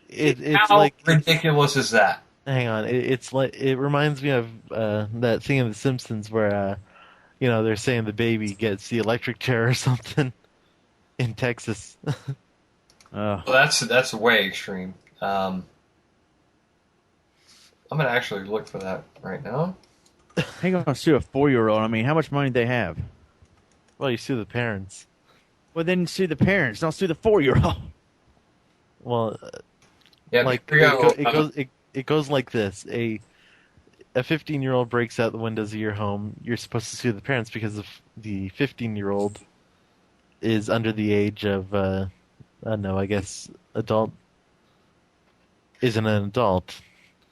it's How like ridiculous is that? hang on, it's like it reminds me of that scene in The Simpsons where they're saying the baby gets the electric chair or something in Texas. Uh, Well, that's way extreme. I'm gonna actually look for that right now. how you gonna sue a 4-year-old? I mean, how much money do they have? Well, you sue the parents. Well, then sue the parents. Don't sue the 4-year-old. Well, Yeah, like here we go. it goes like this: a 15-year-old breaks out the windows of your home. You're supposed to sue the parents because the 15-year-old is under the age of I don't know, I guess adult isn't an adult.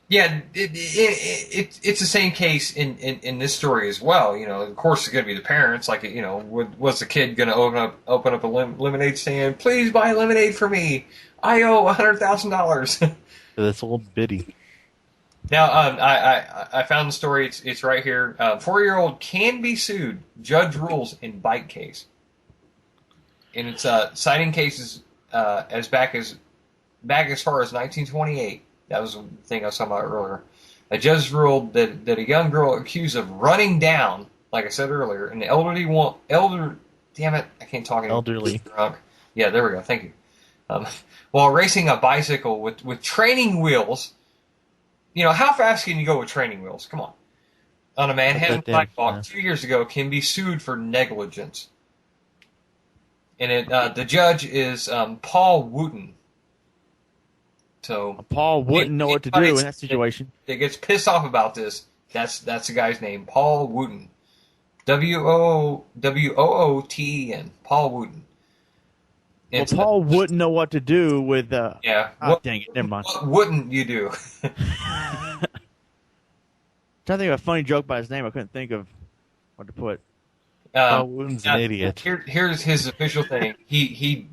Yeah, it's the same case in this story as well. Of course, it's going to be the parents. Like, was the kid going to open up a lemonade stand? Please buy lemonade for me. I owe $100,000. This old biddy. Now, I found the story. It's right here. 4-year-old can be sued. Judge rules in bike case, and it's citing cases as back as far as 1928. That was the thing I was talking about earlier. A judge ruled that a young girl accused of running down, like I said earlier, an damn it, I can't talk anymore. Elderly. Drunk. Yeah, there we go. Thank you. While racing a bicycle with training wheels. How fast can you go with training wheels? Come on a Not Manhattan that damn sidewalk fast. 2 years ago can be sued for negligence. And the judge is Paul Wooten. So Paul wouldn't know what to do in that situation. that gets pissed off about this, that's the guy's name, Paul Wooten. Wooten. Paul Wooten. Well, It's Paul wouldn't know what to do with. yeah. Oh, dang it! Never mind. What wouldn't you do? Trying to think of a funny joke by his name. I couldn't think of what to put. Paul Wooten's an now, idiot. here's his official thing. He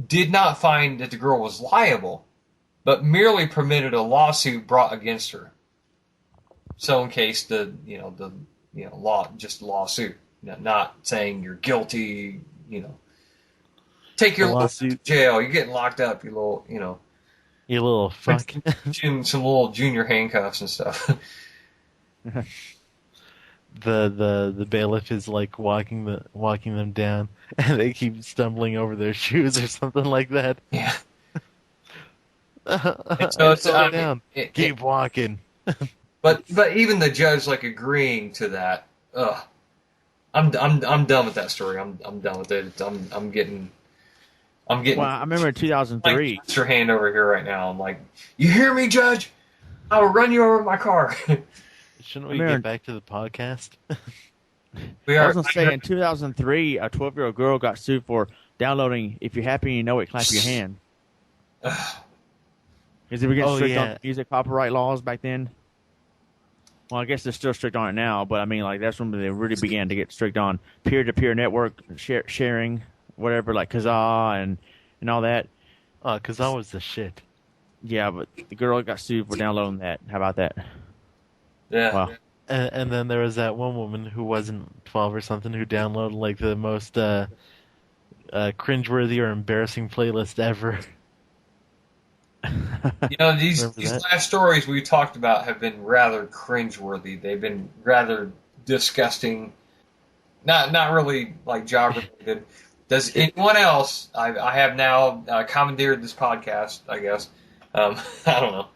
did not find that the girl was liable, but merely permitted a lawsuit brought against her. So in case just lawsuit, not saying you're guilty, take A your little to lawsuit. jail. You're getting locked up. You little, You little fuck. some little junior handcuffs and stuff. The bailiff is like walking them down, and they keep stumbling over their shoes or something like that. Yeah. So it's Slow down. Keep walking. but even the judge like agreeing to that. Ugh. I'm done with that story. I'm done with it. I'm getting Well, I remember in like 2003. your hand over here right now. I'm like, you hear me, Judge? I will run you over with my car. Shouldn't I we remember. get back to the podcast? We I are. was gonna say in 2003, a 12-year-old girl got sued for downloading "If You're Happy and You Know It, Clap Your Hand." Because they were getting Oh, strict yeah. on music copyright laws back then. Well, I guess they're still strict on it now, but I mean, like that's when they really began to get strict on peer-to-peer network sharing, whatever, like Kazaa and all that. Oh, 'cause that was the shit. Yeah, but the girl got sued for downloading that. How about that? Yeah. Wow. And then there was that one woman who wasn't 12 or something who downloaded like the most cringeworthy or embarrassing playlist ever. These Remember that? last stories we talked about have been rather cringeworthy. They've been rather disgusting. Not really like job related. Does anyone else? I have now commandeered this podcast. I guess. I don't know.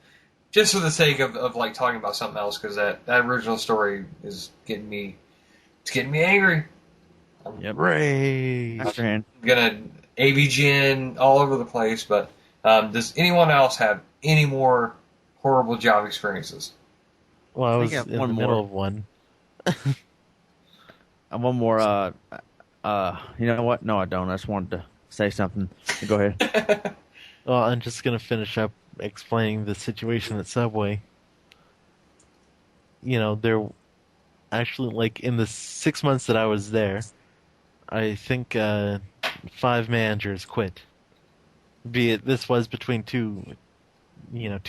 Just for the sake of like talking about something else, because that original story is getting me. It's getting me angry. Yep. Rage. Afterhand. I'm gonna AVGN all over the place. But does anyone else have any more horrible job experiences? Well, I I was think I have in one the more. middle of one. And one more. You know what? No, I don't. I just wanted to say something. Go ahead. Well, I'm just gonna finish up explaining the situation at Subway. There actually, like, in the 6 months that I was there, I think 5 managers quit. Be it this was between two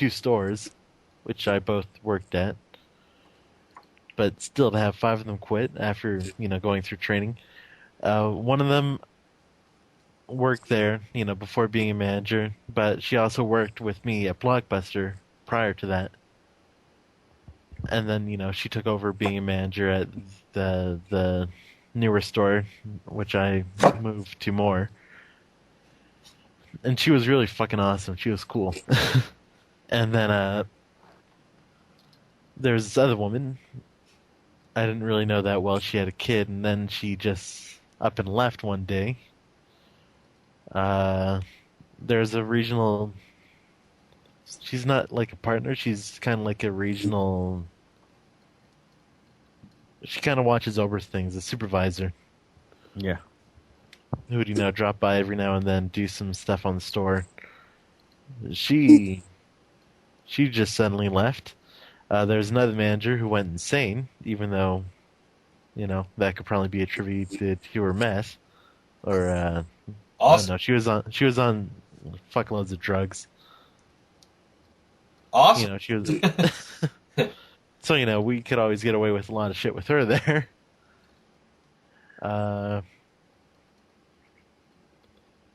stores, which I both worked at. But still, to have 5 of them quit after going through training. One of them, work there, before being a manager, but she also worked with me at Blockbuster prior to that. And then, she took over being a manager at the newer store, which I moved to more. And she was really fucking awesome. She was cool. And then there's this other woman. I didn't really know that well. She had a kid, and then she just up and left one day. Uh, there's a regional. She's not like a partner. She's kind of like a regional. She kind of watches over things, a supervisor Yeah. who would, drop by every now and then, do some stuff on the store. She she just suddenly left. There's another manager who went insane, even though, that could probably be attributed to her mess. Or I don't Awesome. know. She was on fuckloads of drugs. Awesome. She was. So we could always get away with a lot of shit with her there. Uh,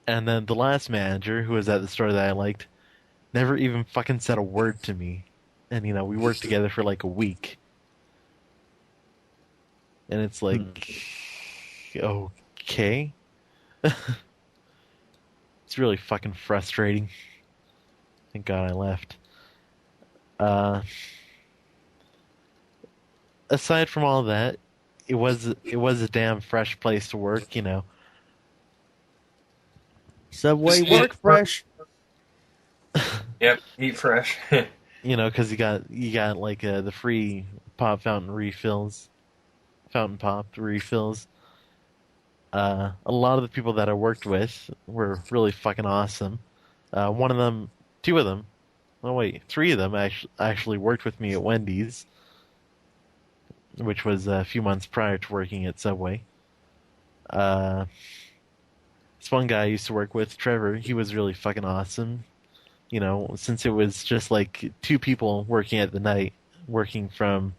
and then the last manager, who was at the store that I liked, never even fucking said a word to me. And we worked together for like a week. And it's like, okay. It's really fucking frustrating. Thank God I left. Uh, Aside from all that, it was a damn fresh place to work. Subway Just eat work fresh. Yep, eat fresh. Because you got like the free pop fountain pop refills. A lot of the people that I worked with were really fucking awesome. One of them, two of them, oh wait, three of them actually worked with me at Wendy's, which was a few months prior to working at Subway. Uh, this one guy I used to work with, Trevor, he was really fucking awesome. Since it was just like two people working at the night, working from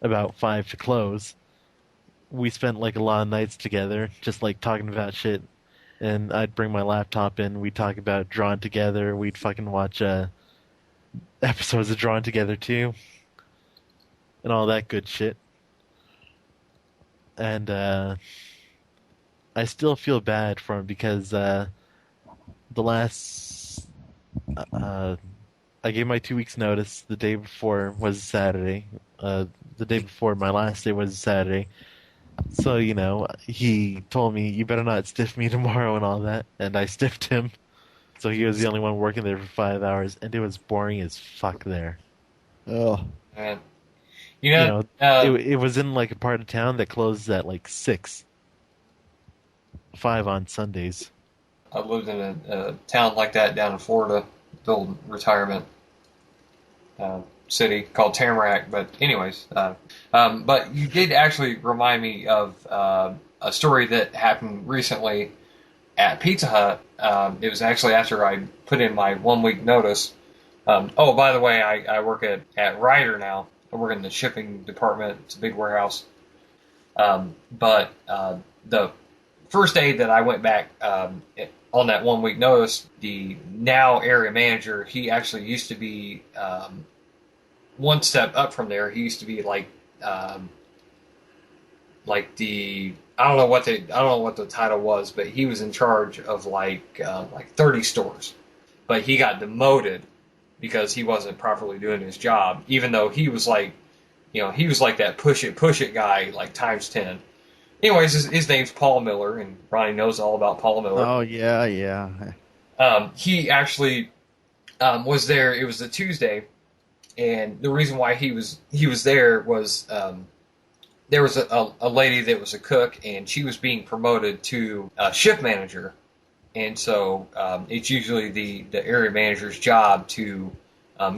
about 5 to close, we spent like a lot of nights together, just like talking about shit. And I'd bring my laptop in, we'd talk about Drawn Together, we'd fucking watch episodes of Drawn Together too, and all that good shit. And I still feel bad for him because the last uh, I gave my 2 weeks notice. The day before was Saturday. The day before my last day was Saturday. So he told me, "You better not stiff me tomorrow" and all that, and I stiffed him. So he was the only one working there for 5 hours, and it was boring as fuck there. Oh. Man. You know, it was in like a part of town that closes at like 6, 5 on Sundays. I lived in a town like that down in Florida, the old retirement city called Tamarack. But anyways, but you did actually remind me of a story that happened recently at Pizza Hut. It was actually after I put in my 1 week notice. Oh, by the way, I work at Ryder now. I work in the shipping department. It's a big warehouse. But the first day that I went back on that 1 week notice, the now area manager, he actually used to be one step up from there. He used to be like the I don't know what the title was, but he was in charge of like 30 stores. But he got demoted because he wasn't properly doing his job, even though he was like, he was like that push it guy, like times 10. Anyways, his name's Paul Miller, and Ronnie knows all about Paul Miller. Oh yeah, yeah. He actually was there. It was a Tuesday, and the reason why he was there was there was a lady that was a cook, and she was being promoted to shift manager, and so it's usually the area manager's job to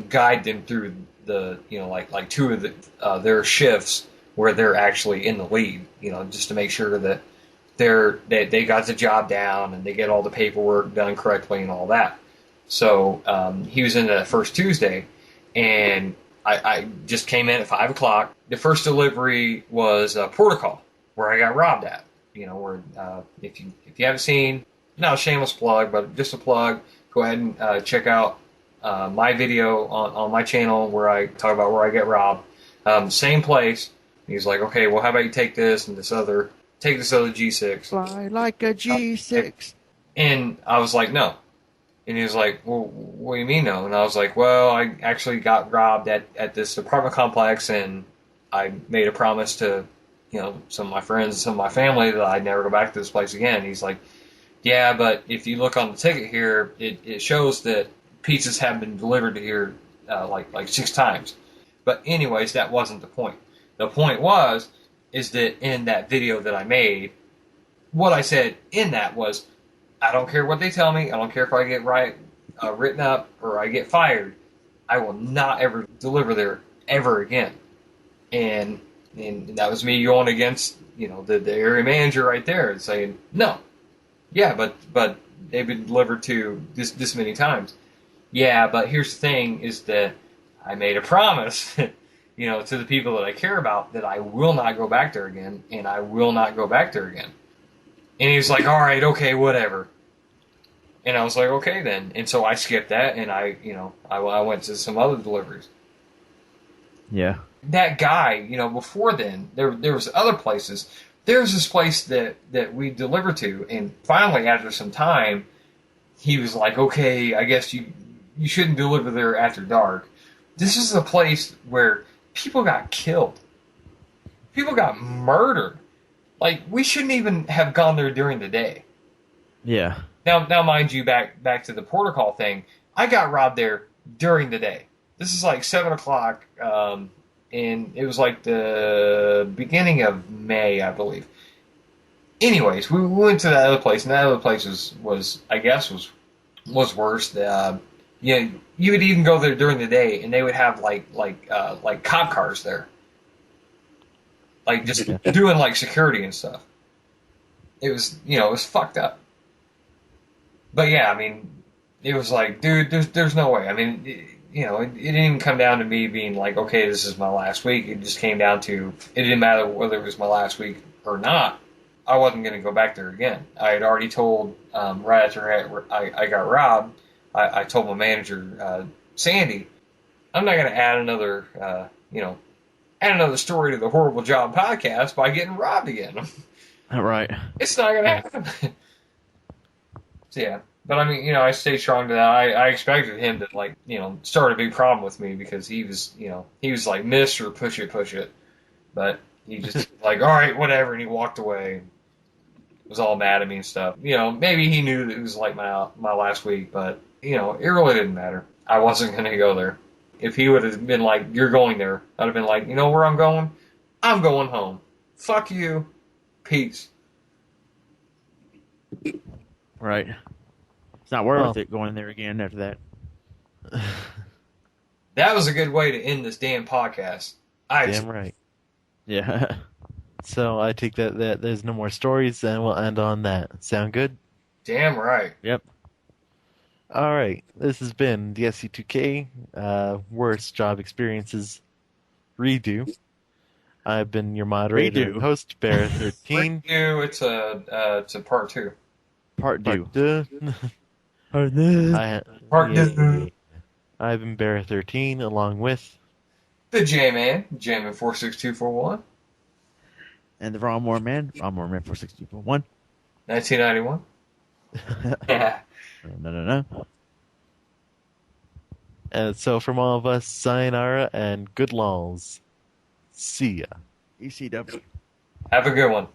guide them through the like two of their shifts where they're actually in the lead, just to make sure that they got the job down and they get all the paperwork done correctly and all that. So he was in that first Tuesday, and I just came in at 5 o'clock. The first delivery was Portico, where I got robbed at. Where if you haven't seen Now, shameless plug, but just a plug. Go ahead and check out my video on my channel where I talk about where I get robbed. Same place. He's like, okay, well, how about you take this and take this other G6. Fly like a G6. And I was like, no. And he was like, well, what do you mean no? And I was like, well, I actually got robbed at this apartment complex, and I made a promise to, some of my friends and some of my family that I'd never go back to this place again. And he's like, yeah, but if you look on the ticket here, it shows that pizzas have been delivered to here like 6 times. But anyways, that wasn't the point. The point is that in that video that I made, what I said in that was, I don't care what they tell me. I don't care if I get written up or I get fired. I will not ever deliver there ever again. And that was me going against the area manager right there and saying no. Yeah, but they've been delivered to this many times. Yeah, but here's the thing: is that I made a promise, to the people that I care about that I will not go back there again, and I will not go back there again. And he was like, all right, okay, whatever. And I was like, okay then. And so I skipped that, and I went to some other deliveries. Yeah. That guy, before then, there was other places. There's this place that we delivered to, and finally, after some time, he was like, okay, I guess you shouldn't deliver there after dark. This is a place where people got killed. People got murdered. Like, we shouldn't even have gone there during the day. Yeah. Now, mind you, back to the porter call thing, I got robbed there during the day. This is like 7 o'clock, and it was like the beginning of May, I believe. Anyways, we went to that other place, and that other place was worse. You would even go there during the day, and they would have like cop cars there, like just doing like security and stuff. It was fucked up. But yeah, I mean, it was like, dude, there's no way. I mean, it didn't even come down to me being like, okay, this is my last week. It just came down to, it didn't matter whether it was my last week or not. I wasn't going to go back there again. I had already told, right after I got robbed, I told my manager, Sandy, I'm not going to add another story to the Horrible Job podcast by getting robbed again. Right. It's not going to happen. So, yeah. But I mean, I stayed strong to that. I expected him to start a big problem with me because he was like, Mr. Push it. But he just like, all right, whatever. And he walked away. Was all mad at me and stuff. Maybe he knew that it was like my last week, but it really didn't matter. I wasn't going to go there. If he would have been like, you're going there, I'd have been like, you know where I'm going? I'm going home. Fuck you. Peace. Right. It's not worth it going there again after that. That was a good way to end this damn podcast. Damn right. Yeah. So I take that there's no more stories, and we'll end on that. Sound good? Damn right. Yep. All right. This has been the ST2K Worst Job Experiences Redo. I've been your moderator and host, BaerXIII. Redo, it's a part 2. Part 2. Part 2. I've been BaerXIII along with the Jman, Jman46241. And the Ronmower Man, Ronmower Man 46241. 1991. Yeah. No. And so from all of us, sayonara and good lulls. See ya. ECW. Have a good one.